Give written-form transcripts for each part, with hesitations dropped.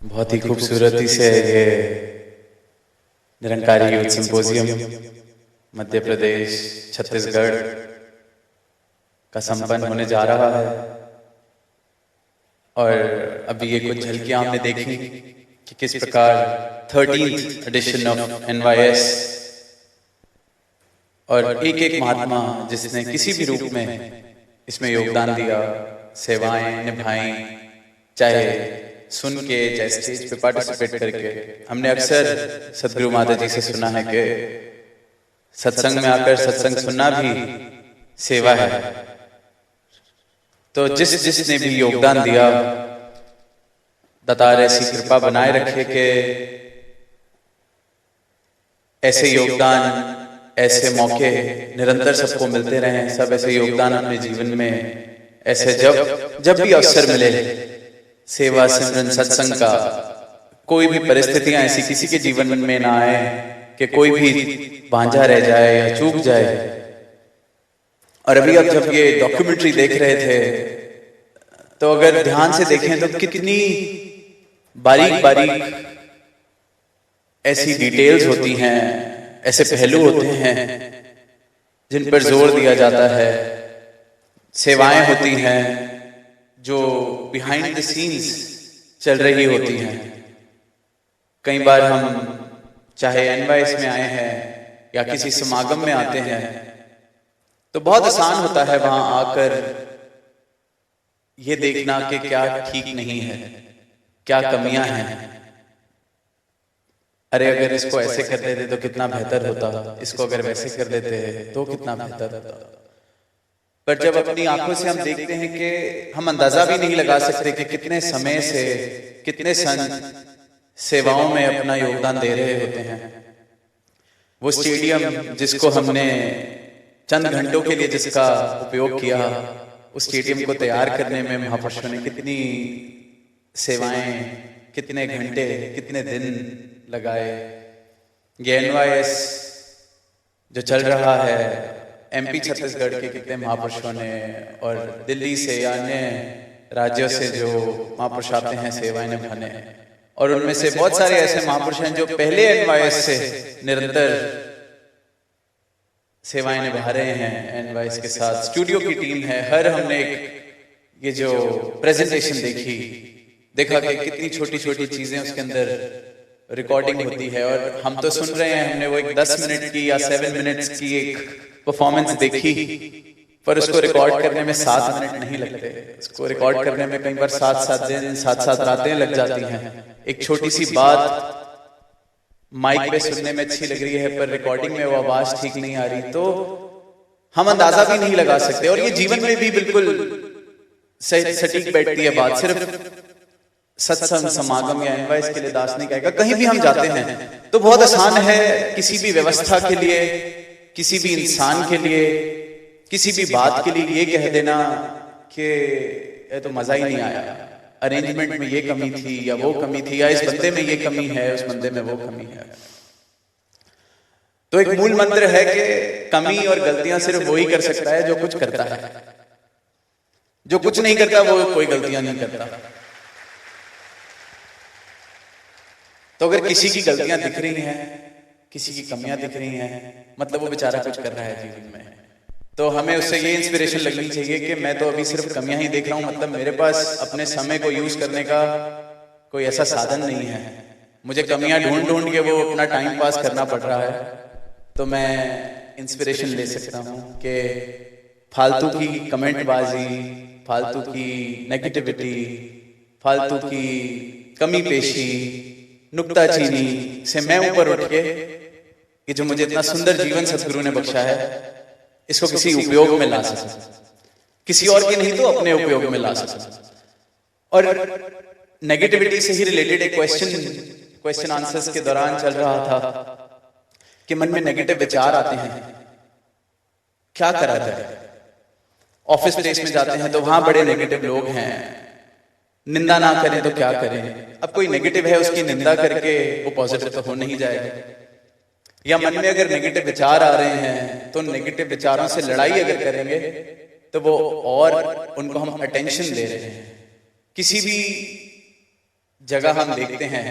बहुत ही खूबसूरती से ये निरंकारी यूथ सिंपोजियम मध्य प्रदेश छत्तीसगढ़ का संपन्न होने जा रहा है। और अभी ये कुछ झलकियां हमने देखी कि किस प्रकार 13th एडिशन ऑफ NYS और एक एक महात्मा जिसने किसी भी रूप में इसमें योगदान दिया, सेवाएं निभाई, चाहे सुन के चाहे स्टेज पे पार्टिसिपेट करके। हमने अक्सर सदगुरु माता जी से सुना है कि सत्संग में आकर सत्संग सुनना भी सेवा है। तो जिसने भी योगदान दिया, दातार ऐसी कृपा बनाए रखे कि ऐसे योगदान, ऐसे मौके निरंतर सबको मिलते रहें। सब ऐसे योगदान अपने जीवन में ऐसे जब भी अवसर मिले, सेवा सिमरन सत्संग का, कोई भी परिस्थितियां ऐसी किसी के जीवन में ना आए कि कोई भी भांजा रह जाए या चूक जाए। और अभी अब जब ये डॉक्यूमेंट्री देख रहे थे तो अगर ध्यान से देखें तो कितनी बारीक बारीक ऐसी डिटेल्स होती हैं, ऐसे पहलू होते हैं जिन पर जोर दिया जाता है। सेवाएं होती हैं जो बिहाइंड द सीन्स चल रही होती हैं। कई बार हम चाहे NYS में आए हैं या किसी समागम में आते हैं तो बहुत आसान होता है वहां आकर ये देखना कि क्या ठीक नहीं है, क्या कमियां हैं। अरे अगर इसको ऐसे कर देते तो कितना बेहतर होता, इसको अगर वैसे कर देते तो कितना बेहतर होता। पर जब अपनी आंखों से हम देखते हैं कि हम अंदाजा भी नहीं लगा सकते कि कितने समय से कितने संत सेवाओं में अपना योगदान दे रहे होते हैं। वो स्टेडियम जिसको हमने चंद घंटों के लिए जिसका उपयोग किया, उस स्टेडियम को तैयार करने में महापुरुषों ने कितनी सेवाएं, कितने घंटे, कितने दिन लगाए। ये NYS जो चल रहा है, MP छत्तीसगढ़ के कितने महापुरुषों ने, और दिल्ली से या अन्य राज्यों से जो महापुरुष आते हैं सेवाएं निभाने, और उनमें से बहुत सारे ऐसे महापुरुष हैं जो पहले NYS से निरंतर सेवाएं निभा रहे हैं। NYS के साथ स्टूडियो की टीम है। हर हमने ये जो प्रेजेंटेशन देखा कि कितनी छोटी छोटी चीजें उसके अंदर रिकॉर्डिंग होती है। और हम तो सुन रहे हैं, हमने वो एक 10 मिनट की या 7 मिनट्स की एक परफॉर्मेंस देखी, पर उसको रिकॉर्ड करने में 7 मिनट नहीं लगते। उसको रिकॉर्ड करने में कई बार 7-7 दिन 7-7 रातें लग जाती हैं। एक छोटी सी बात माइक पे सुनने में अच्छी लग रही है पर रिकॉर्डिंग में वो आवाज ठीक नहीं आ रही, तो हम अंदाजा भी नहीं लगा सकते। और ये जीवन में भी बिल्कुल सटीक बैठती है बात। सिर्फ सत्संग समागम या NYS के लिए दास नहीं कहेगा, कहीं भी हम जाते हैं तो बहुत आसान है किसी भी व्यवस्था के लिए, किसी भी इंसान के लिए, किसी भी बात के लिए ये कह देना कि ये तो मजा ही नहीं आया, अरेंजमेंट में ये कमी थी या वो कमी थी, या इस बंदे में ये कमी है, उस बंदे में वो कमी है। तो एक मूल मंत्र है कि कमी और गलतियां सिर्फ वो ही कर सकता है जो कुछ करता है। जो कुछ नहीं करता वो कोई गलतियां नहीं करता। तो अगर किसी की गलतियां दिख रही हैं, किसी की कमियां दिख रही हैं, मतलब वो बेचारा कुछ कर रहा है जीवन में, तो हमें उससे ये इंस्पिरेशन लगनी चाहिए कि मैं तो अभी सिर्फ कमियां ही देख रहा हूं, मतलब मेरे पास अपने समय को यूज करने का कोई ऐसा साधन नहीं है। मुझे कमियां ढूंढ के वो अपना टाइम पास करना पड़ रहा है। तो मैं इंस्पिरेशन ले सकता हूं कि फालतू की कमेंटबाजी, फालतू की नेगेटिविटी, फालतू की कमी पेशी, नुक्ताचीनी से मैं ऊपर उठ के कि जो मुझे इतना सुंदर जीवन सदगुरु ने बख्शा है, इसको किसी उपयोग में ला सकूं, किसी और के नहीं तो अपने उपयोग में ला सकूं। और नेगेटिविटी से ही रिलेटेड एक क्वेश्चन आंसर्स के दौरान चल रहा था कि मन में नेगेटिव विचार आते हैं, क्या करा जाए। ऑफिस प्लेस में जाते हैं तो वहां बड़े नेगेटिव लोग हैं, निंदा ना करें तो क्या करें। अब कोई नेगेटिव है उसकी निंदा करके वो पॉजिटिव तो हो नहीं जाएगा। या मन में अगर नेगेटिव विचार आ रहे हैं तो नेगेटिव विचारों से लड़ाई अगर करेंगे तो वो और उनको हम अटेंशन दे रहे हैं। किसी भी जगह हम देखते हैं,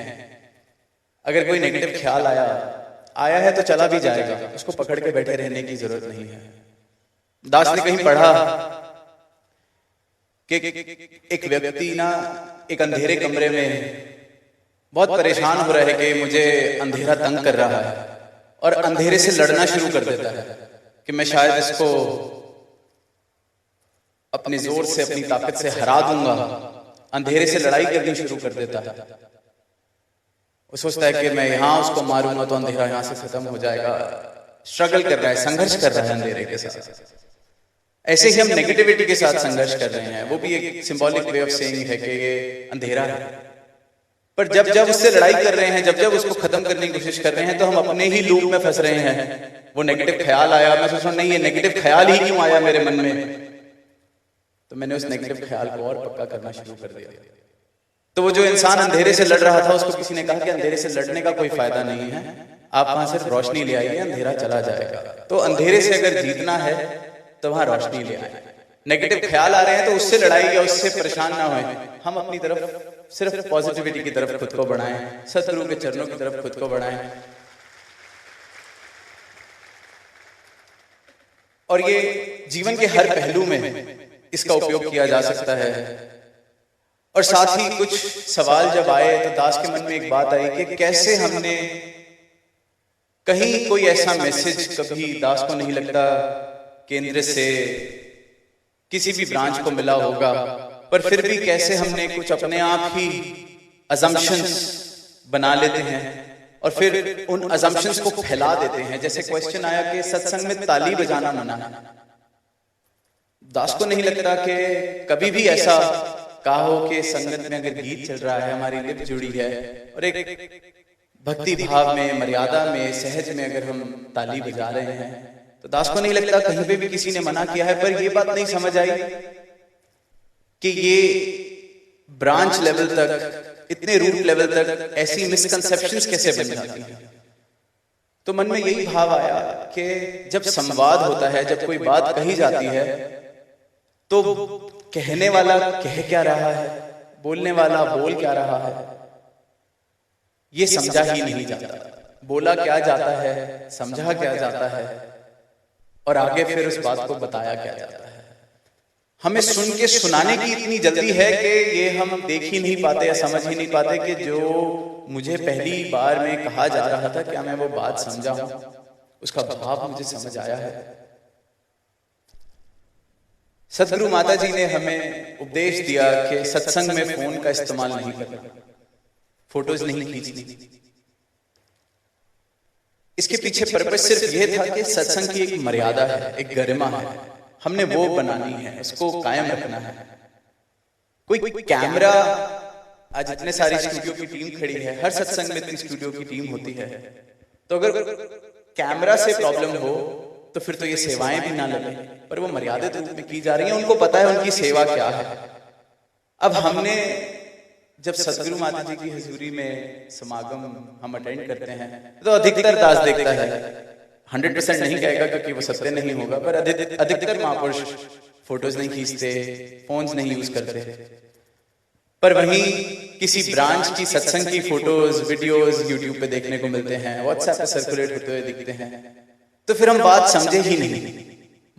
अगर कोई नेगेटिव ख्याल आया है तो चला भी जाएगा, उसको पकड़ के बैठे रहने की जरूरत नहीं है। दास ने कहीं पढ़ा कि एक व्यक्ति ना एक अंधेरे कमरे में बहुत परेशान हो रहा है कि मुझे अंधेरा तंग कर रहा है, और अंधेरे से लड़ना शुरू कर देता है कि मैं शायद इसको अपने जोर से, अपनी ताकत से हरा दूंगा। अंधेरे से लड़ाई करनी शुरू कर देता है। वो सोचता है कि मैं यहां उसको मारूंगा तो अंधेरा यहां से खत्म हो जाएगा। स्ट्रगल कर रहा है, संघर्ष कर रहा है अंधेरे के साथ। ऐसे ही हम नेगेटिविटी के साथ संघर्ष कर रहे हैं। वो भी एक सिंबॉलिक वे ऑफ सेइंग है कि ये अंधेरा है। पर जब जब उससे लड़ाई कर रहे हैं, जब जब उसको खत्म करने की कोशिश कर रहे हैं, तो हम अपने ही लूप में फंस रहे हैं। वो नेगेटिव ख्याल आया, मैं सोच रहा हूं नहीं ये नेगेटिव ख्याल ही क्यों आया मेरे मन में, तो मैंने उस नेगेटिव ख्याल को और पक्का करना शुरू कर दिया। तो वो जो इंसान अंधेरे से लड़ रहा था, उसको किसी ने कहा कि अंधेरे से लड़ने का कोई फायदा नहीं है, आप वहां सिर्फ रोशनी ले आइए, अंधेरा चला जाएगा। तो अंधेरे से अगर जीतना है तो वहां रोशनी ले आए। नेगेटिव ख्याल आ रहे हैं तो उससे लड़ाई या उससे परेशान ना होए, हम अपनी तरफ सिर्फ पॉजिटिविटी की तरफ खुद को बढ़ाएं, सतगुरु के चरणों की तरफ खुद को बढ़ाएं। और ये जीवन के हर पहलू में इसका उपयोग किया जा सकता है। और साथ ही कुछ सवाल जब आए तो दास के मन में एक बात आई कि कैसे हमने कहीं कोई ऐसा मैसेज कभी दास को नहीं लगता केंद्र से किसी भी ब्रांच को मिला होगा, पर फिर भी कैसे हमने कुछ अपने आप ही अजम्पशंस बना लेते हैं और फिर उन अजम्पशंस को फैला देते हैं। जैसे क्वेश्चन आया कि सत्संग में ताली बजाना मना। दास को नहीं लगता कि कभी भी ऐसा कहा हो कि संगत में अगर गीत चल रहा है, हमारी लिप जुड़ी है और एक भक्ति भाव में, मर्यादा में, सहज में अगर हम ताली बजा रहे हैं, तो दास को नहीं लगता कहीं पे भी किसी ने मना किया है। पर ये बात नहीं समझ आई कि ये ब्रांच लेवल तक, इतने रूट लेवल तक ऐसी मिसकंसेप्शंस कैसे बन जाती हैं। तो मन में यही भाव आया कि जब संवाद होता है, जब कोई बात कही जाती है, तो कहने वाला कह क्या रहा है, बोलने वाला बोल क्या रहा है, ये समझा ही नहीं जाता। बोला क्या जाता है, समझा क्या जाता है, और आगे फिर उस बात को बताया क्या जाता है। हमें सुन के सुनाने की इतनी जल्दी है कि ये हम देख ही नहीं पाते या समझ ही नहीं पाते कि जो मुझे पहली बार में कहा जा रहा था, क्या मैं वो बात समझा हूं, उसका भाव मुझे समझ आया है। सतगुरु माता जी ने हमें उपदेश दिया कि सत्संग में फोन का इस्तेमाल नहीं करना, फोटोज नहीं खींचनी। इसके पीछे पर्पस सिर्फ यह था कि सत्संग की एक मर्यादा है, एक गरिमा है, हमने वो बनानी है, उसको कायम रखना है। कोई कैमरा, आज इतने सारी स्टूडियो की टीम खड़ी है, हर सत्संग में इतनी स्टूडियो की टीम होती है, तो अगर कैमरा से प्रॉब्लम हो तो फिर तो ये सेवाएं भी ना लगे। पर वो मर्यादित रूप में की जा रही है, उनको पता है उनकी सेवा क्या है। अब हमने जब सतगुरु माता जी की हजूरी में समागम हम अटेंड करते हैं, तो अधिकतर दास देखता है, 100% नहीं कहेगा क्योंकि वो सत्य नहीं होगा, पर अधिकतर महापुरुष फोटोज नहीं खींचते, फोन्स नहीं यूज करते। पर वहीं किसी ब्रांच की सत्संग की फोटोज, वीडियोस यूट्यूब पे देखने को मिलते हैं, व्हाट्सएप पे सर्कुलेट होते हुए दिखते हैं। तो फिर हम बात समझे ही नहीं।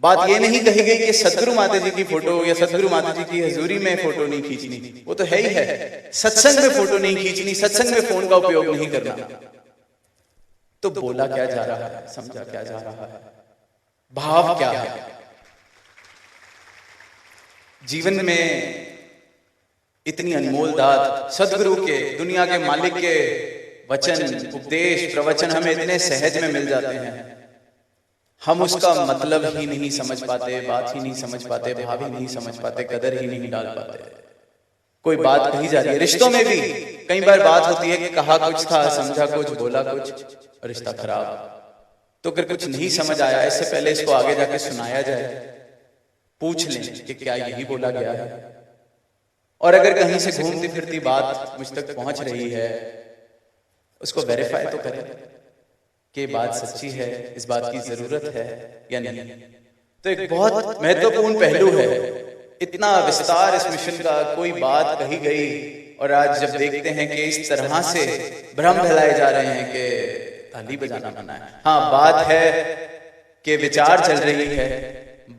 बात ये नहीं कही गई कि सतगुरु माता जी की फोटो या सतगुरु माता जी की हजूरी में फोटो नहीं खींचनी, वो तो है ही है। सत्संग में फोटो नहीं खींचनी, सत्संग में फोन का उपयोग नहीं करना। तो बोला क्या जा रहा है, समझा क्या जा रहा है, भाव क्या है। जीवन में इतनी अनमोल दात सतगुरु के, दुनिया के मालिक के वचन, उपदेश, प्रवचन हमें इतने सहज में मिल जाते हैं, हम उसका मतलब ही नहीं समझ पाते, बात ही नहीं समझ पाते, भाव ही नहीं समझ पाते, कदर ही नहीं डाल पाते। कोई बात कही जा रही है, रिश्तों में भी कई बार बात होती है कि कहा कुछ था, समझा कुछ, बोला कुछ, रिश्ता खराब। तो अगर कुछ नहीं समझ आया, इससे पहले इसको आगे जाके सुनाया जाए, पूछ लें कि क्या यही बोला गया है। और अगर कहीं से घूमती फिरती बात मुझ तक पहुंच रही है, उसको वेरीफाई तो करें कि बात सच्ची है, इस बात की जरूरत है या नहीं। तो एक बहुत महत्वपूर्ण पहलू है इतना विस्तार इस मिशन का, कोई बात कही गई, और आज जब देखते हैं कि इस तरह से भ्रम फैलाए जा रहे हैं कि ताली बजाना मना है। हाँ, बात है कि विचार चल रही है,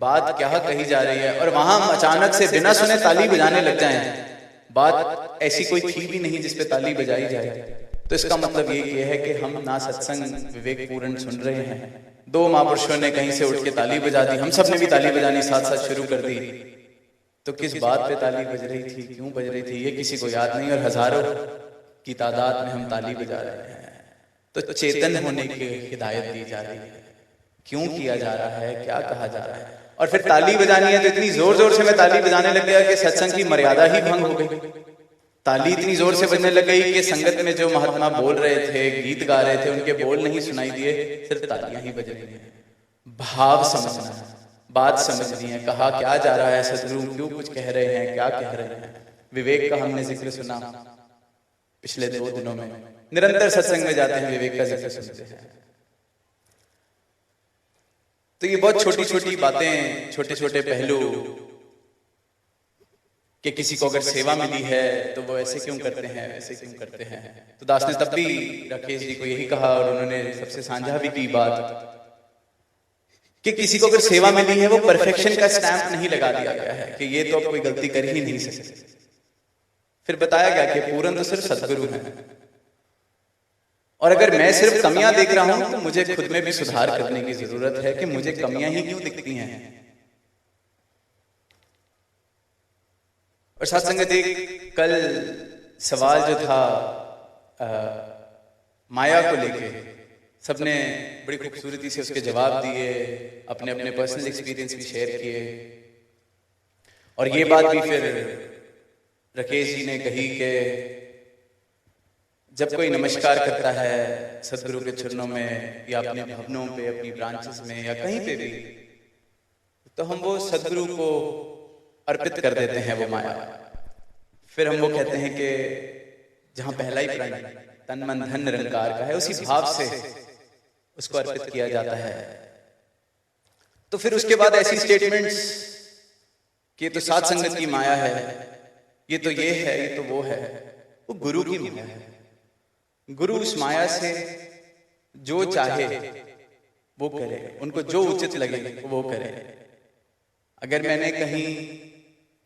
बात क्या कही जा रही है, और वहां अचानक से बिना सुने ताली बजाने लग जाएं। बात ऐसी कोई थी भी नहीं जिसपे ताली बजाई जाए। तो इसका मतलब ये है कि हम ना सत्संग विवेक पूर्ण सुन रहे हैं। दो महापुरुषों ने कहीं से उठ के ताली बजा दी, हम सब ने भी ताली बजानी साथ साथ शुरू कर दी। तो किस बात पे ताली बज रही थी, क्यों बज रही थी, ये किसी को याद नहीं, और हजारों की तादाद में हम ताली बजा रहे हैं। तो चेतन होने की हिदायत दी जा रही है। क्यों किया जा रहा है, क्या कहा जा रहा है, और फिर ताली बजानी है तो इतनी जोर जोर से मैं ताली बजाने लग गया कि सत्संग की मर्यादा ही भंग हो गई। ताली इतनी जोर से बजने लग गई कि संगत में जो महात्मा बोल रहे थे, गीत गा रहे थे, उनके बोल नहीं सुनाई दिए, सिर्फ तालियां ही बज रही हैं। भाव समझना है, बात समझनी है, कहा क्या जा रहा है, सदगुरु क्यों कुछ कह रहे हैं, क्या कह रहे हैं। विवेक का हमने जिक्र सुना पिछले 2 दिनों में, निरंतर सत्संग में जाते हैं, विवेक का जिक्र सुनते हैं। तो ये बहुत छोटी छोटी बातें, छोटे छोटे पहलू, कि किसी को अगर सेवा मिली है तो वो ऐसे क्यों करते हैं, ऐसे क्यों करते हैं। तो दास ने तब भी राकेश जी को यही कहा, और उन्होंने सबसे साझा भी की बात कि किसी को अगर सेवा मिली है, वो परफेक्शन का स्टैंप नहीं लगा दिया गया है कि ये तो अब कोई गलती कर ही नहीं सकते। फिर बताया गया कि पूर्ण तो सिर्फ सदगुरु है, और अगर मैं सिर्फ कमियां देख रहा हूं तो मुझे खुद में भी सुधार करने की जरूरत है कि मुझे कमियां ही क्यों दिखती हैं। और साथ संगत, एक कल सवाल जो था माया को लेके, सबने बड़ी खूबसूरती से उसके जवाब दिए, अपने अपने पर्सनल एक्सपीरियंस भी शेयर किए। और ये बात भी फिर राकेश जी ने कही कि जब कोई नमस्कार करता है सदगुरु के चरणों में, या अपने भवनों पे, अपनी ब्रांचेस में, या कहीं पे भी, तो हम वो सदगुरु को अर्पित कर देते हैं वो माया। फिर हम वो कहते हैं कि जहां पहला ही प्राण तन मन धन निरंकार का है, उसी भाव से उसको अर्पित किया जाता है। तो फिर उसके बाद ऐसी स्टेटमेंट्स कि ये तो साध संगत की माया है, ये तो ये है, ये तो वो है, वो गुरु की माया है। गुरु उस माया से जो चाहे वो करे, उनको जो उचित लगे वो करे। अगर मैंने कहीं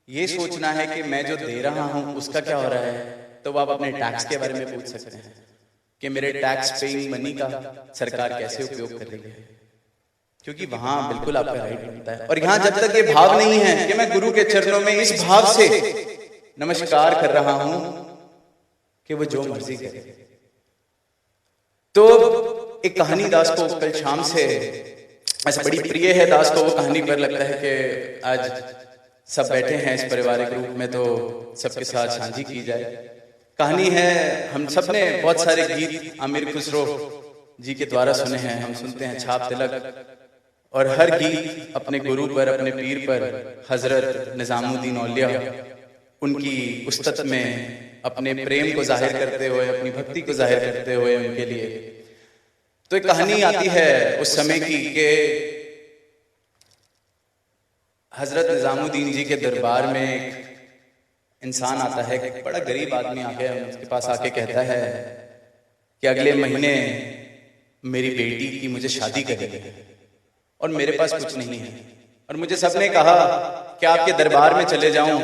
ये सोचना है कि मैं जो दे रहा हूं उसका क्या हो रहा है, तो आप अपने टैक्स के बारे में पूछ सकते हैं कि मेरे टैक्स पेइंग मनी का सरकार कैसे उपयोग कर रही है, क्योंकि वहां बिल्कुल आपका राइट बनता है। और यहां जब तक ये भाव नहीं है कि मैं गुरु के चरणों में इस भाव से नमस्कार कर रहा हूं कि वो जो मर्जी करे। तो एक कहानी दास को कल शाम से ऐसा बड़ी प्रिय है दास को, वो कहानी पर लगता है कि आज सब बैठे हैं इस पारिवारिक रूप में, तो सबके साथ साझी की जाए। कहानी है, हम सब ने बहुत सारे गीत आमिर खुसरो जी के द्वारा सुने हैं, हम सुनते हैं छाप तिलक, और हर गीत अपने गुरु पर, अपने पीर पर, हजरत निजामुद्दीन औलिया, उनकी उस्तत में अपने प्रेम को जाहिर करते हुए, अपनी भक्ति को जाहिर करते हुए उनके लिए। तो एक कहानी आती है उस समय की कि हजरत निजामुद्दीन जी के दरबार में एक इंसान आता है, एक बड़ा गरीब आदमी आके उसके पास आके कहता है कि अगले महीने मेरी बेटी की मुझे शादी करनी है और मेरे पास कुछ नहीं है, और मुझे सबने कहा कि आपके दरबार में चले जाऊं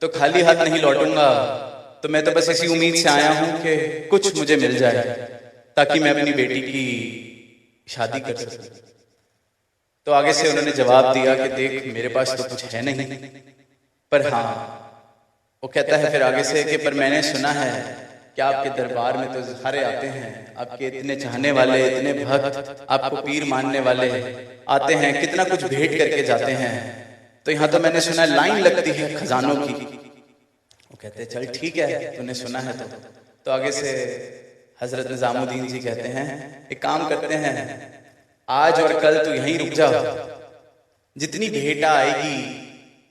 तो खाली हाथ नहीं लौटूंगा, तो मैं तो बस इसी उम्मीद से आया हूं कि कुछ मुझे मिल जाए ताकि मैं अपनी बेटी की शादी कर सकूं। तो आगे से उन्होंने जवाब दिया कि देख मेरे पास तो कुछ है नहीं, पर हाँ, वो कहता है फिर आगे से कि पर मैंने सुना है कि आपके दरबार में तो सारे आते हैं, आपके इतने चाहने वाले, इतने भक्त, आपको पीर मानने वाले आते हैं, कितना कुछ भेंट करके जाते हैं, तो यहाँ तो मैंने सुना लाइन लगती है खजानों की। वो कहते हैं चल ठीक है, तूने सुना है तो आगे से हजरत निजामुद्दीन जी कहते हैं एक काम करते हैं, आज और कल तू यहीं रुक जा, जितनी भेंटा आएगी,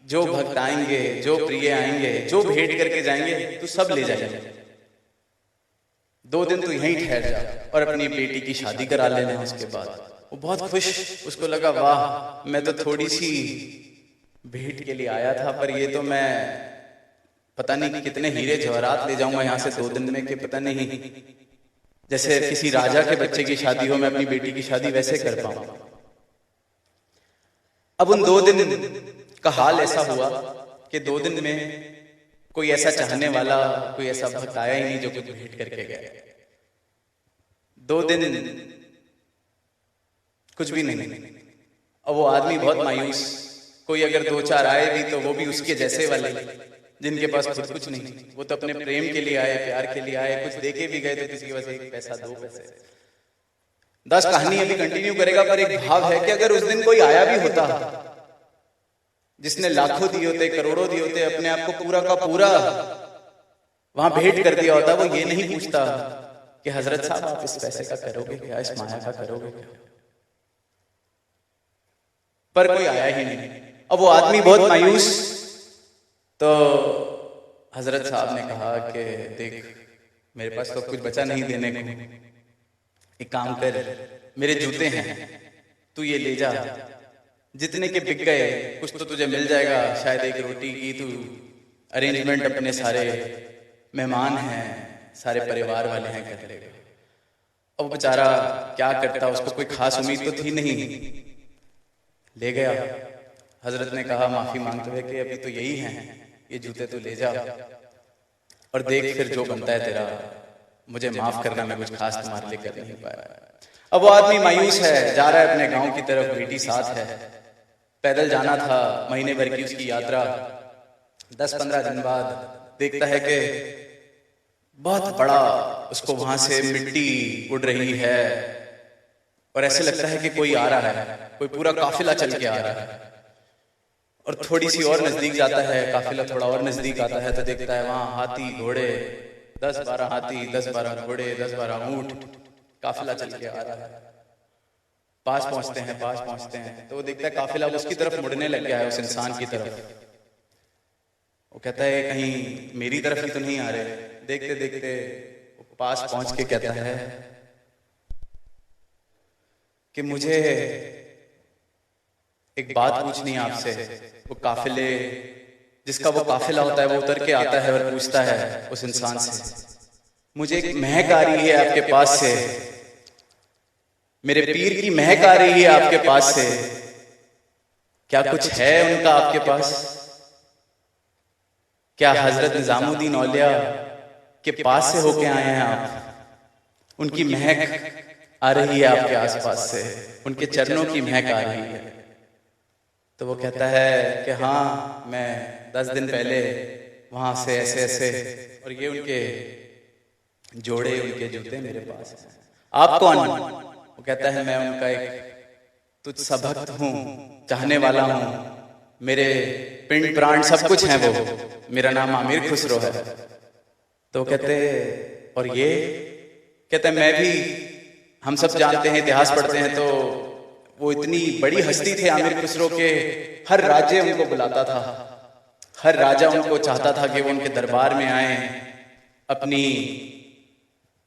जो भक्त आएंगे, जो प्रिय आएंगे, जो भेंट करके जाएंगे, तू सब ले जाएंगे, 2 दिन तू यहीं ठहर जा और अपनी बेटी की शादी करा लेना। उसके बाद वो बहुत खुश, उसको लगा वाह मैं तो थोड़ी सी भेंट के लिए आया था, पर ये तो मैं पता नहीं कितने हीरे जवाहरात ले जाऊंगा यहाँ से 2 दिन में, कि पता नहीं जैसे किसी राजा के बच्चे की शादी हो, मैं अपनी बेटी की शादी वैसे कर पाऊं। अब उन 2 दिन का हाल ऐसा हुआ कि 2 दिन में कोई ऐसा चाहने वाला, कोई ऐसा भक्त आया ही नहीं जो कुछ भेंट करके गया। 2 दिन कुछ भी नहीं। और वो आदमी बहुत मायूस, कोई अगर 2-4 आए भी तो वो भी उसके जैसे वाले, जिनके पास खुद कुछ नहीं। वो तो अपने प्रेम के लिए आए, प्यार के लिए आए, कुछ देके भी गए तो किसी के पास 1 पैसा 2 पैसे। 10 कहानी अभी कंटिन्यू करेगा, पर एक भाव है कि अगर उस दिन कोई आया भी होता जिसने लाखों दिए होते, करोड़ों दिए होते, अपने आप को पूरा का पूरा वहां भेंट कर दिया होता, वो ये नहीं पूछता कि हजरत साहब आप इस पैसे का करोगे क्या, इस माया का करोगे क्या। पर कोई आया ही नहीं। अब वो आदमी बहुत मायूस, तो हजरत साहब ने कहा कि देख, मेरे पास तो कुछ बचा नहीं देने को, एक काम कर, मेरे जूते हैं, तू ये ले जा, जितने के बिक गए कुछ तो तुझे मिल जाएगा, शायद 1 रोटी की तू अरेंजमेंट अपने सारे मेहमान हैं, सारे परिवार वाले हैं कर लेगा। अब बेचारा क्या करता, उसको कोई खास उम्मीद तो थी नहीं, ले गया। हजरत ने कहा माफी मांगते हुए कि अभी तो यही हैं, ये जूते तो ले जा और देख फिर जो बनता है तेरा, मुझे माफ करना, मैं कुछ खास तुम्हारे लिए कर नहीं पाया। अब वो आदमी मायूस है, जा रहा है अपने गांव की तरफ, बेटी साथ है, पैदल जाना था, महीने भर की उसकी यात्रा। 10-15 दिन बाद देखता है कि बहुत बड़ा उसको वहां से मिट्टी उड़ रही है और ऐसे लगता है कि कोई आ रहा है, कोई पूरा काफिला चल के आ रहा है। और थोड़ी सी और नजदीक जाता है, काफिला थोड़ा और नजदीक आता है तो देखता है वहां हाथी घोड़े, 10-12 हाथी, 10-12 घोड़े, 10-12 ऊंट, काफिला चल के आ रहा है। पास पहुंचते हैं तो वो देखता है काफिला उसकी तरफ मुड़ने लग गया है, उस इंसान की तरफ। वो कहता है कहीं मेरी तरफ ही तो नहीं आ रहे। देखते देखते पास पहुंच के कहता है कि मुझे एक बात पूछनी है आपसे। वो काफिले, जिसका वो काफिला होता है, वो उतर के आता है और पूछता है उस इंसान से, मुझे एक महक आ रही है आपके पास से, मेरे पीर की महक आ रही है आपके पास से, क्या कुछ है उनका आपके पास? क्या हजरत निजामुद्दीन औलिया के पास से होके आए हैं आप? उनकी महक आ रही है आपके आसपास से, उनके चरणों की महक आ रही है। तो वो कहता है कि हाँ, मैं 10 दिन पहले वहां से ऐसे ऐसे, और ये उनके जोड़े, उनके जूते मेरे पास हैं। आप कौन? वो कहता है मैं उनका एक तुझ सा भक्त हूँ, चाहने वाला हूँ, मेरे पिंड प्राण सब कुछ है वो, मेरा नाम आमिर खुसरो है। तो कहते और ये? कहते मैं भी, हम सब जानते हैं, इतिहास पढ़ते हैं तो वो इतनी बड़ी हस्ती थे आमिर खुसरो के, हर राज्य उनको बुलाता था, हर राजा उनको चाहता था कि वो उनके दरबार में आए, अपनी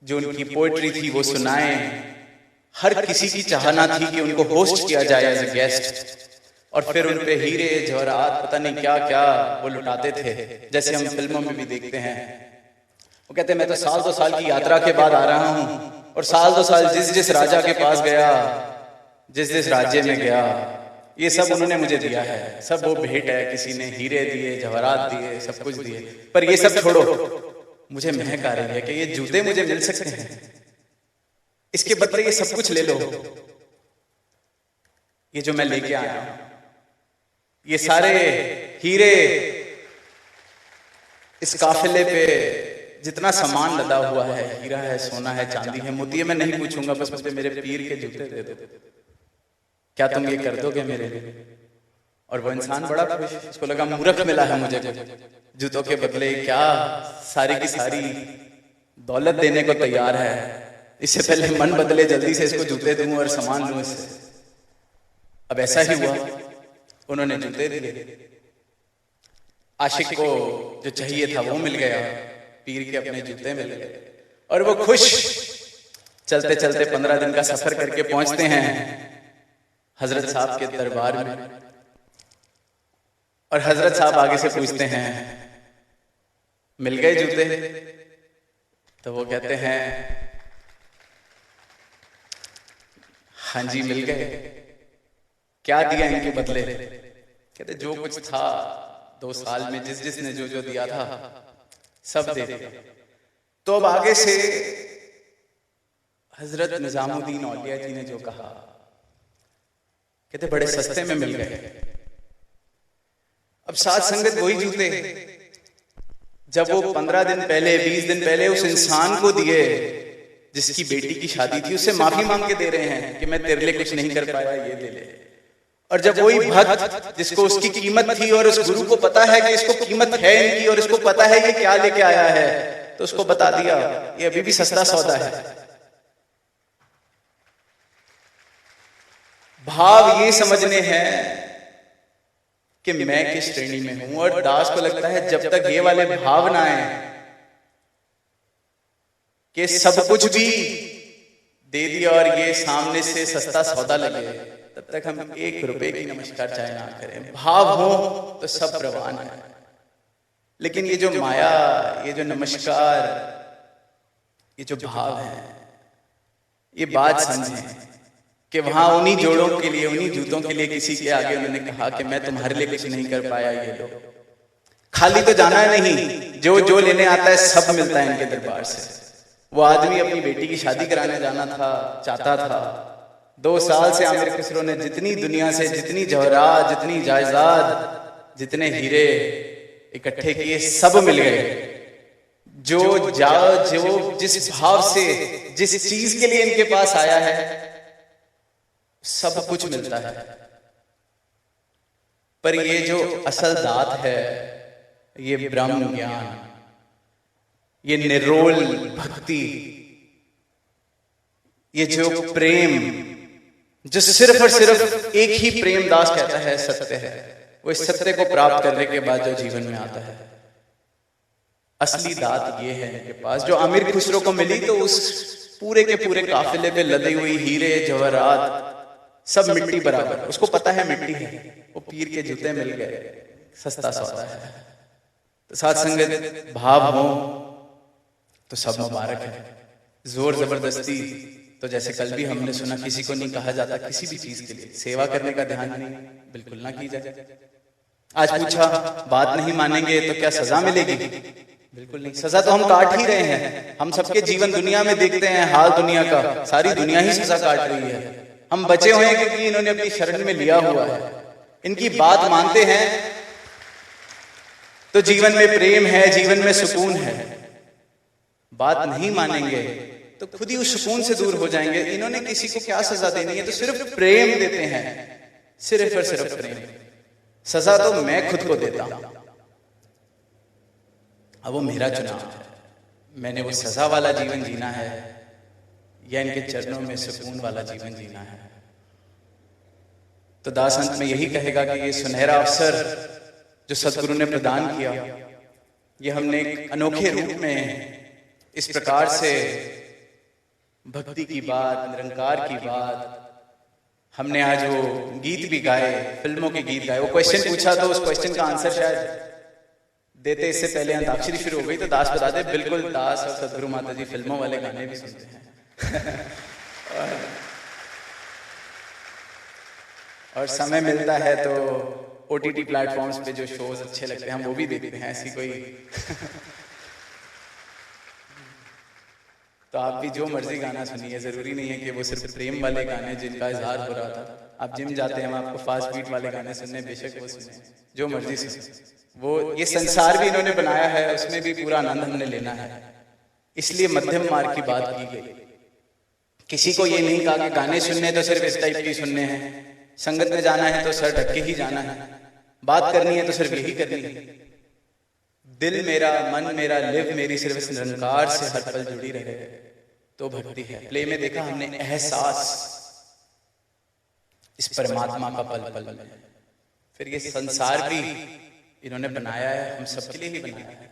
जो उनकी पोएट्री थी वो सुनाएं। हर किसी की चाहना थी कि उनको होस्ट किया जाए एज ए गेस्ट, और फिर उन पे हीरे जवाहरात पता नहीं क्या क्या वो लुटाते थे, जैसे हम फिल्मों में भी देखते हैं। वो कहते मैं तो साल 2 साल की यात्रा के बाद आ रहा हूँ, और साल 2 साल जिस जिस राजा के पास गया, जिस जिस राज्य में गया, ये सब उन्होंने मुझे दिया है, सब वो भेंट है, किसी ने हीरे दिए, जवाहरात दिए, सब कुछ दिए। पर ये सब छोड़ो, मुझे महक आ रही है कि ये जूते मुझे मिल सकते हैं, इसके बदले ये सब कुछ ले लो, ये जो मैं लेके आया हूं, ये सारे हीरे, इस काफिले पे जितना सामान लदा हुआ है, हीरा है, सोना है, चांदी है, मोती है, मैं नहीं पूछूंगा, बस मुझे मेरे पीर के जूते दे दो, क्या तुम ये कर दोगे मेरे लिए? और वो इंसान बड़ा खुश, उसको लगा मूर्ख मिला है मुझे जूतों के बदले, क्या सारी की सारी दौलत देने को तैयार है, इससे पहले मन बदले, जल्दी से इसको जूते दूं और सामान लूं इससे। अब ऐसा ही हुआ, उन्होंने जूते दिए, आशिक को जो चाहिए था वो मिल गया, पीर के अपने जूते मिल गए, और वो खुश चलते चलते 15 दिन का सफर करके पहुंचते हैं हजरत साहब के दरबार में। और हजरत साहब आगे से पूछते हैं, मिल गए जूते? तो वो कहते हैं, हाँ जी मिल गए। क्या दिया इनके बदले? कहते जो कुछ था 2 साल में, जिसने जो जो दिया था सब दे दिया। तो अब आगे से हजरत निजामुद्दीन औलिया जी ने जो कहा, कहते बड़े सस्ते में मिल गए। अब साथ संगत वही जूते जब वो 15 दिन पहले 20 दिन पहले उस इंसान को दिए जिसकी बेटी की शादी थी, उससे माफी मांग के दे रहे हैं कि मैं तेरे लिए कुछ नहीं कर पाया, ये दे ले। और जब वही भक्त जिसको उसकी कीमत थी और उस गुरु को पता है कि इसको कीमत है इनकी और इसको पता है ये क्या लेके आया है, तो उसको बता दिया ये अभी भी सस्ता सौदा है। भाव ये समझने हैं कि मैं किस श्रेणी में हूं। और दास को लगता है जब तक ये वाले भाव ना आए कि सब कुछ भी दे दिया और ये सामने से सस्ता सौदा लगे, तब तक हम 1 रुपए की नमस्कार चाहे ना करें। भाव हो तो सब प्रवान है। लेकिन ये जो माया, ये जो नमस्कार, ये जो भाव है, ये बात समझें कि वहां उन्हीं जोड़ों के लिए, उन्हीं जूतों के लिए किसी के आगे उन्होंने कहा कि मैं तुम्हारे लिए कुछ नहीं कर पाया, ये लो। खाली तो जाना नहीं, जो जो लेने आता है सब मिलता है इनके दरबार से। वो आदमी अपनी बेटी की शादी कराने जाना था, चाहता था। 2 साल से आमिर खुसरो ने जितनी दुनिया से, जितनी जवाहरात, जितनी जायदाद, जितने हीरे इकट्ठे किए, सब मिल गए। जो जिस भाव से, जिस चीज के लिए इनके पास आया है, सब कुछ मिलता है। पर ये जो असल दात है, ये ब्रह्म ज्ञान, ये निरोल भक्ति, ये जो प्रेम, जो सिर्फ और सिर्फ एक ही प्रेम दास कहता है सत्य है, वो इस सत्य को प्राप्त करने के बाद जो जीवन में आता है, असली दात ये है इनके पास। जो आमिर खुसरो को मिली तो उस पूरे के पूरे काफिले पे लदी हुई हीरे जवाहरात सब मिट्टी बराबर, उसको पता है मिट्टी है। वो पीर के जूते मिल गए, सस्ता सौदा है। तो साथ संगत भाव हो तो सब मुबारक है। जोर जबरदस्ती तो जैसे कल भी हमने सुना, किसी को नहीं कहा जाता किसी भी चीज के लिए। सेवा करने का ध्यान नहीं, बिल्कुल ना की जाए। आज पूछा बात नहीं मानेंगे तो क्या सजा मिलेगी? बिल्कुल नहीं। सजा तो हम काट ही रहे हैं। हम सबके जीवन दुनिया में देखते हैं, हाल दुनिया का, सारी दुनिया ही सजा काट रही है। हम बचे हुए हैं क्योंकि इन्होंने अपनी शरण में लिया हुआ है। इनकी बात मानते हैं तो जीवन में प्रेम है, जीवन में सुकून है। बात नहीं मानेंगे तो खुद ही उस सुकून से दूर हो जाएंगे। इन्होंने किसी को क्या सजा देनी है, तो सिर्फ प्रेम देते हैं, सिर्फ और सिर्फ प्रेम। सजा तो मैं खुद को देता हूं। अब वो मेरा चुनाव है, मैंने वो सजा वाला जीवन जीना है या इनके चरणों में सुकून वाला जीवन जीना है। तो दास अंत में यही कहेगा कि ये सुनहरा अवसर जो सदगुरु ने प्रदान किया, ये हमने एक अनोखे रूप में इस प्रकार से भक्ति की बात, निरंकार की बात, हमने आज वो गीत भी गाए, फिल्मों के गीत गाए। वो क्वेश्चन पूछा तो उस क्वेश्चन का आंसर शायद देते इससे पहले अंताक्षरी शुरू हो गई। तो दास बता दे, बिल्कुल दास और सदगुरु माता जी फिल्मों वाले गाने भी सुनते हैं और समय मिलता है तो OTT प्लेटफॉर्म्स पे जो शोज अच्छे लगते हैं हम वो भी देखते हैं। ऐसी कोई तो आप भी जो मर्जी गाना सुनिए, जरूरी नहीं है कि वो सिर्फ प्रेम वाले गाने जिनका इजहार हो रहा था। आप जिम जाते हैं, हम आपको फास्ट बीट वाले गाने सुनने, बेशक वो सुने, जो मर्जी सुने। वो ये संसार भी इन्होंने बनाया है, उसमें भी पूरा आनंद हमने लेना है। इसलिए मध्यम मार्ग की बात की गई। किसी को ये नहीं कहा कि गाने सुनने तो सिर्फ इस टाइप की सुनने हैं, संगत में जाना है तो सर ढक के ही जाना है, बात करनी है तो सिर्फ यही करनी है। दिल मेरा, मन मेरा, लिव मेरी सिर्फ इस निरंकार से हर पल जुड़ी रहे तो भक्ति है। प्ले में देखा हमने एहसास इस परमात्मा का पल पल में। फिर ये संसार भी इन्होंने बनाया है, हम सबके लिए ही बनाया है।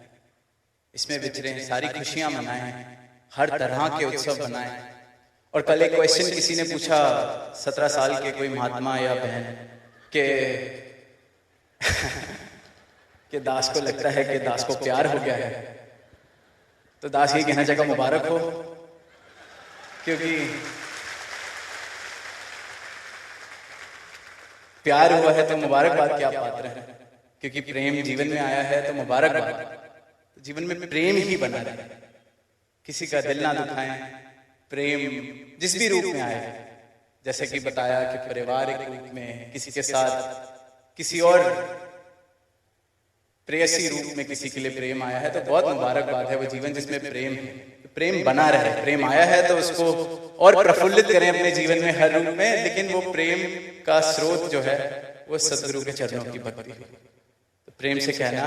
इसमें विचरे, सारी खुशियां मनाएं, हर तरह के उत्सव बनाएं। और कल एक क्वेश्चन किसी ने पूछा, 17 साल के कोई महात्मा या बहन के कि दास को लगता है कि दास को प्यार हो गया है, तो दास ये कहना चाहेगा मुबारक हो, क्योंकि प्यार हुआ है तो मुबारकबाद के आप पात्र हैं, क्योंकि प्रेम जीवन में आया है तो मुबारकबाद। जीवन में प्रेम ही बना रहे, किसी का दिल ना दुखाएं, प्रेम जिस भी रूप में आए, जैसे कि बताया कि पारिवारिक रूप में किसी के साथ, किसी और प्रेयसी रूप में किसी के लिए प्रेम आया है तो बहुत मुबारकबाद है। वो जीवन जिसमें प्रेम है, प्रेम बना रहे। प्रेम आया है तो उसको और प्रफुल्लित करें अपने जीवन में हर रूप में, लेकिन वो प्रेम का स्रोत जो है वो सदगुरु के चरणों की भक्ति है। तो प्रेम से कहना